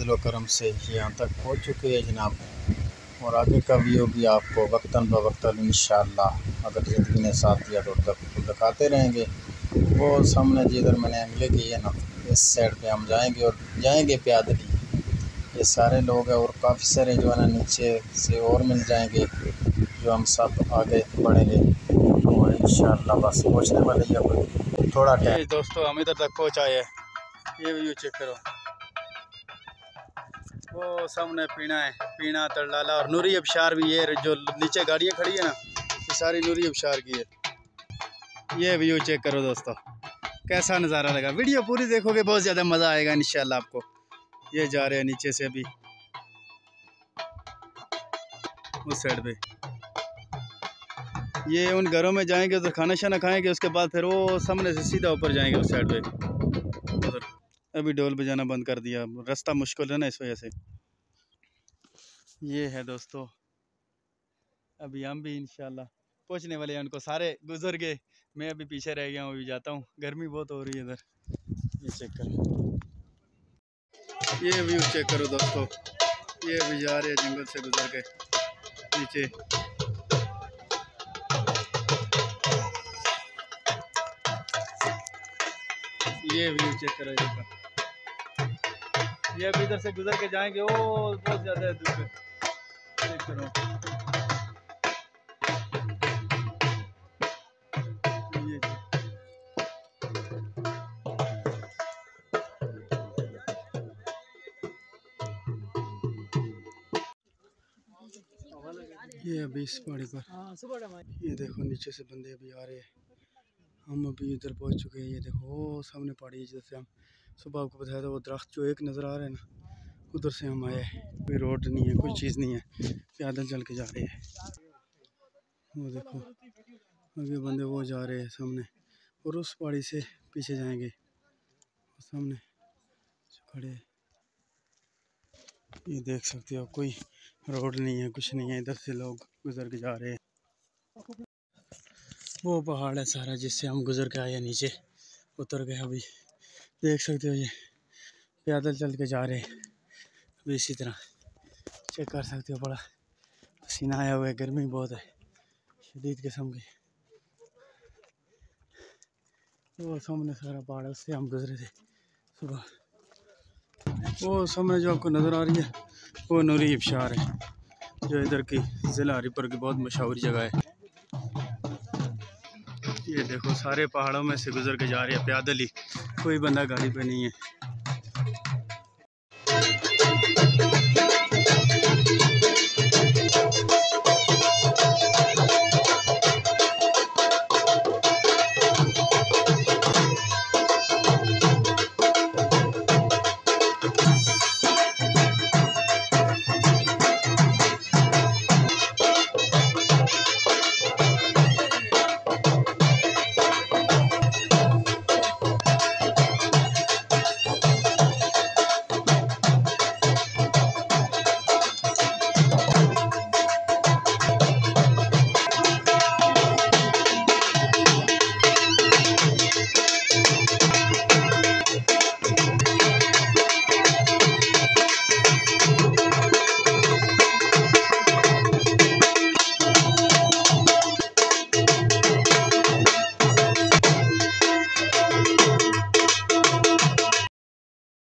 फजल करम से यहाँ तक पहुँच चुके हैं जनाब। और आगे का व्यू भी आपको वक्तन ब इंशाअल्लाह अगर ज़िंदगी ने साथ दिया तो दिखाते रहेंगे। वो सामने जिधर मैंने एंगले की है ना, इस साइड पे हम जाएंगे और जाएंगे पैदल ही। ये सारे लोग हैं और काफ़ी सारे जो है ना नीचे से और मिल जाएंगे, जो हम सब आगे बढ़ेंगे और इंशाअल्लाह बस पहुँचने वाले ही अब थोड़ा टाइम। दोस्तों हम इधर तक पहुँच आए हैं, ये व्यू चेक करो। वो सामने पीना है, पीना तरलाला और नूरी अबशार भी है। जो नीचे गाड़ियाँ खड़ी है ना, ये सारी नूरी अबशार की है। ये व्यू चेक करो दोस्तों, कैसा नज़ारा लगा। वीडियो पूरी देखोगे बहुत ज़्यादा मज़ा आएगा इंशाअल्लाह आपको। ये जा रहे हैं नीचे से अभी उस साइड पे। ये उन घरों में जाएंगे उधर खाना शाना खाएंगे, उसके बाद फिर वो सामने से सीधा ऊपर जाएंगे उस साइड पे उधर। अभी ढोल बजाना बंद कर दिया, रास्ता मुश्किल है ना इस वजह से। ये है दोस्तों, अभी हम भी इंशाल्लाह पहुंचने वाले हैं। उनको सारे गुजर गए, मैं अभी पीछे रह गया हूँ। अभी जाता हूँ, गर्मी बहुत हो रही है इधर। ये चेक करो, ये व्यू चेक करो दोस्तों। ये अभी जा रहे हैं जंगल से गुजर के नीचे। ये व्यू चेक करो इधर का। ये अभी इधर से गुजर के जाएंगे, वो बहुत ज़्यादा दूर पे। चेक करो, ये अभी इस पहाड़ी पर, ये देखो नीचे से बंदे अभी आ रहे हैं। हम अभी इधर पहुंच चुके हैं। ये देखो वो सामने पहाड़ी, जैसे हम सुबह आपको बताया था, वो दरख्त जो एक नज़र आ रहा है ना, उधर से हम आए। कोई रोड नहीं है, कोई चीज़ नहीं है, पैदल चल के जा रहे हैं। वो देखो आगे बंदे वो जा रहे हैं सामने, और उस पहाड़ी से पीछे जाएंगे सामने खड़े। ये देख सकते हो कोई रोड नहीं है, कुछ नहीं है, इधर से लोग गुजर के जा रहे हैं। वो पहाड़ है सारा जिससे हम गुजर के आए, नीचे उतर गए। अभी देख सकते हो ये पैदल चल के जा रहे हैं। अभी इसी तरह चेक कर सकते हो, बड़ा पसीना आया हुआ है, गर्मी बहुत है शदीद किस्म की। वो सामने सारा पहाड़ है, उससे हम गुजरे थे सुबह। वो सामने जो आपको नज़र आ रही है वो नूरी अबशार है, जो इधर की ज़िला हरीपुर की बहुत मशहूर जगह है। ये देखो सारे पहाड़ों में से गुजर के जा रहे हैं पैदल ही, कोई बंदा गाड़ी पे नहीं है।